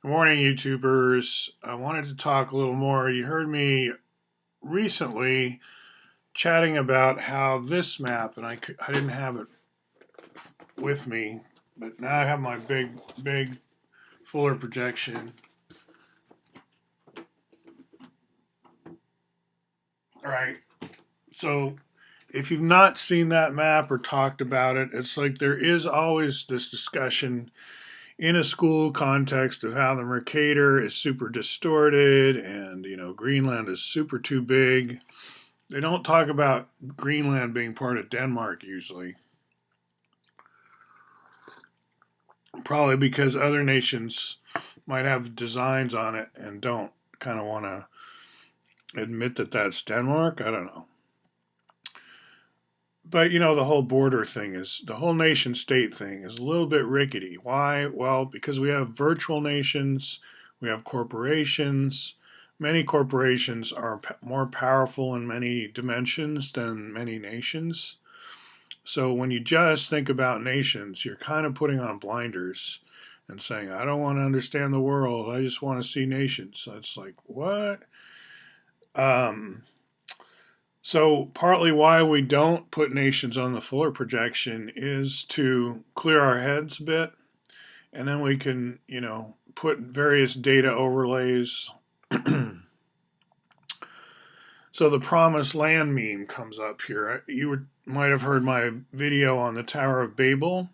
Good morning, YouTubers. I wanted to talk a little more. You heard me recently chatting about how this map, and I didn't have it with me, but now I have my big fuller projection. All right. So if you've not seen that map or talked about it, it's like there is always this discussion in a school context of how the Mercator is super distorted and, Greenland is super too big. They don't talk about Greenland being part of Denmark usually. Probably because other nations might have designs on it and don't kind of want to admit that that's Denmark. I don't know. But the whole border thing is the whole nation state thing is a little bit rickety. Why? Well, because we have virtual nations, we have corporations. Many corporations are more powerful in many dimensions than many nations. So when you just think about nations, you're kind of putting on blinders and saying, I don't want to understand the world. I just want to see nations. So it's like, what? Um, so partly why we don't put nations on the fuller projection is to clear our heads a bit. And then we can, put various data overlays. So the promised land meme comes up here. Might have heard my video on the Tower of Babel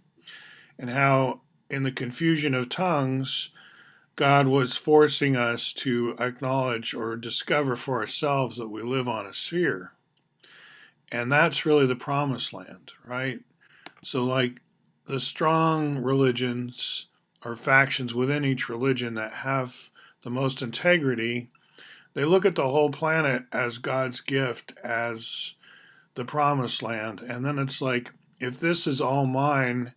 and how, in the confusion of tongues, God was forcing us to acknowledge or discover for ourselves that we live on a sphere. And that's really the promised land, right? So, like the strong religions or factions within each religion that have the most integrity, they look at the whole planet as God's gift, as the promised land. And then it's like, if this is all mine,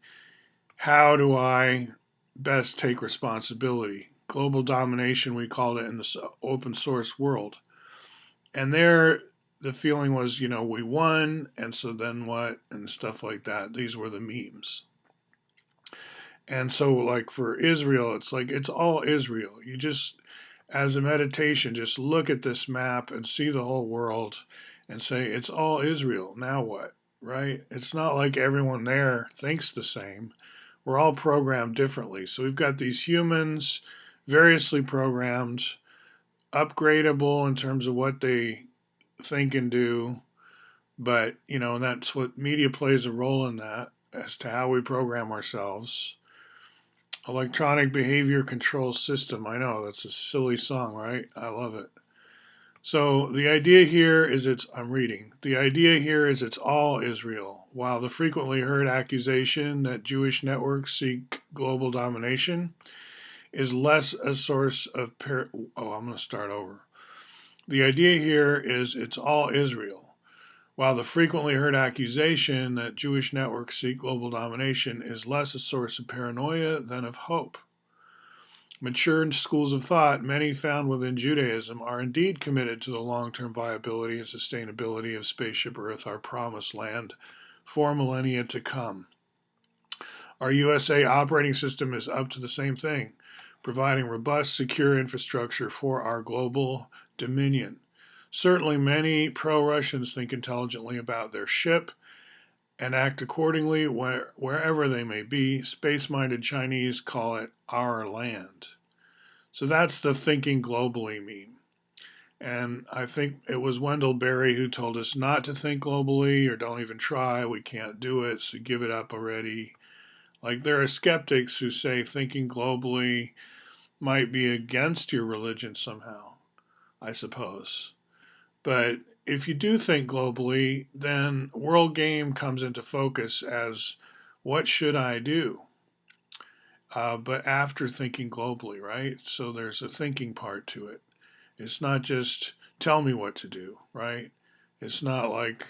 how do I best take responsibility? Global domination, we called it in the open source world. And there, the feeling was, we won, and so then what, and stuff like that. These were the memes. And so, like for Israel, it's like it's all Israel. You just, as a meditation, just look at this map and see the whole world and say, it's all Israel. Now what? Right? It's not like everyone there thinks the same. We're all programmed differently. So we've got these humans, variously programmed, upgradable in terms of what they think and do. But, that's what media plays a role in that as to how we program ourselves. Electronic behavior control system. I know that's a silly song, right? I love it. So the idea here is I'm reading. The idea here is it's all Israel. While the frequently heard accusation that Jewish networks seek global domination is less a source of I'm going to start over. The idea here is it's all Israel. While the frequently heard accusation that Jewish networks seek global domination is less a source of paranoia than of hope. Mature schools of thought, many found within Judaism, are indeed committed to the long-term viability and sustainability of Spaceship Earth, our promised land, for millennia to come. Our USA operating system is up to the same thing, providing robust, secure infrastructure for our global dominion. Certainly, many pro-Russians think intelligently about their ship and act accordingly wherever they may be. Space-minded Chinese call it our land. So that's the thinking globally meme. And I think it was Wendell Berry who told us not to think globally or don't even try. We can't do it, so give it up already. Like there are skeptics who say thinking globally might be against your religion somehow, I suppose. But if you do think globally, then world game comes into focus as what should I do? But after thinking globally, right? So there's a thinking part to it. It's not just tell me what to do, right? It's not like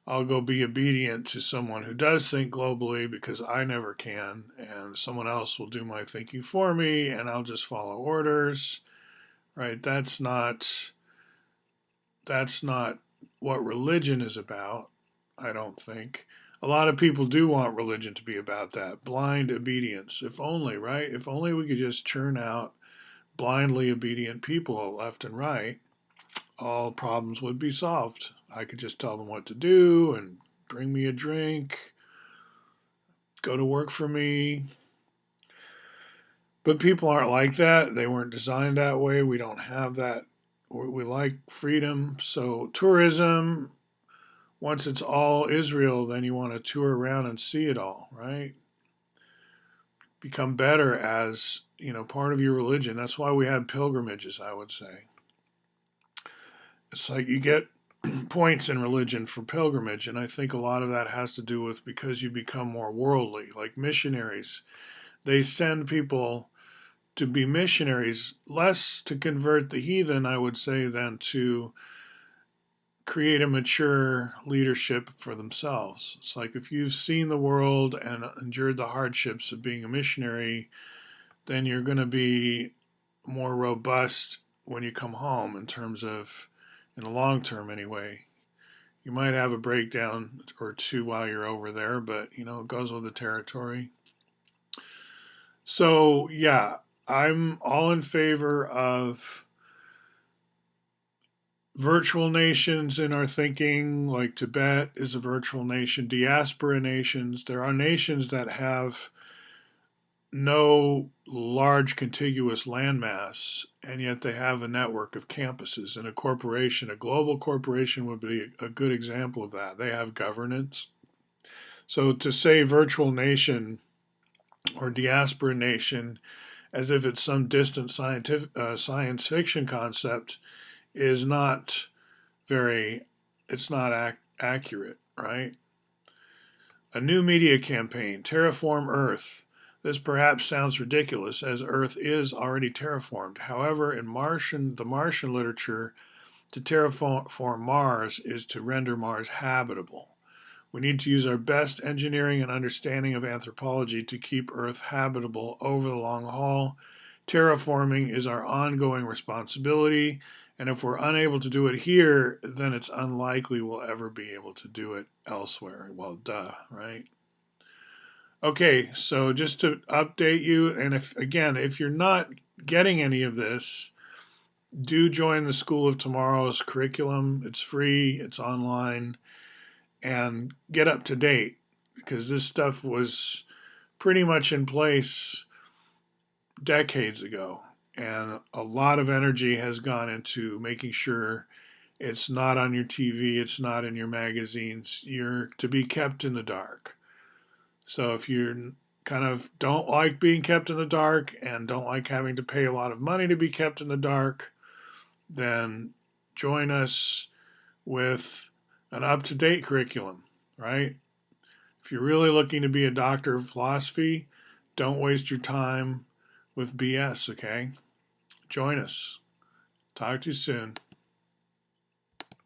I'll go be obedient to someone who does think globally because I never can, and someone else will do my thinking for me, and I'll just follow orders, right? That's not what religion is about, I don't think. A lot of people do want religion to be about that blind obedience. If only, right? If only we could just churn out blindly obedient people left and right, all problems would be solved. I could just tell them what to do and bring me a drink, go to work for me. But people aren't like that. They weren't designed that way. We don't have that. We like freedom. So, tourism, once it's all Israel, then you want to tour around and see it all, right? Become better as, part of your religion. That's why we have pilgrimages, I would say. It's like you get points in religion for pilgrimage, and I think a lot of that has to do with because you become more worldly, like missionaries. They send people to be missionaries, less to convert the heathen, I would say, than to create a mature leadership for themselves. It's like if you've seen the world and endured the hardships of being a missionary, then you're going to be more robust when you come home in terms of, in the long term anyway. You might have a breakdown or two while you're over there, but it goes with the territory. So, yeah, I'm all in favor of virtual nations in our thinking, like Tibet is a virtual nation, diaspora nations. There are nations that have no large contiguous landmass, and yet they have a network of campuses. And a global corporation would be a good example of that. They have governance. So to say virtual nation or diaspora nation as if it's some distant science fiction concept is not very, it's not accurate, right? A new media campaign, Terraform Earth. This perhaps sounds ridiculous, as Earth is already terraformed. However, in the Martian literature, to terraform Mars is to render Mars habitable. We need to use our best engineering and understanding of anthropology to keep Earth habitable over the long haul. Terraforming is our ongoing responsibility, and if we're unable to do it here, then it's unlikely we'll ever be able to do it elsewhere. Well, duh, right? Okay, so just to update you, and if you're not getting any of this, do join the School of Tomorrow's curriculum. It's free, it's online, and get up to date because this stuff was pretty much in place decades ago. And a lot of energy has gone into making sure it's not on your TV, it's not in your magazines. You're to be kept in the dark. So if you kind of don't like being kept in the dark and don't like having to pay a lot of money to be kept in the dark, then join us with an up to date curriculum, right? If you're really looking to be a doctor of philosophy, don't waste your time with BS, okay? Join us. Talk to you soon.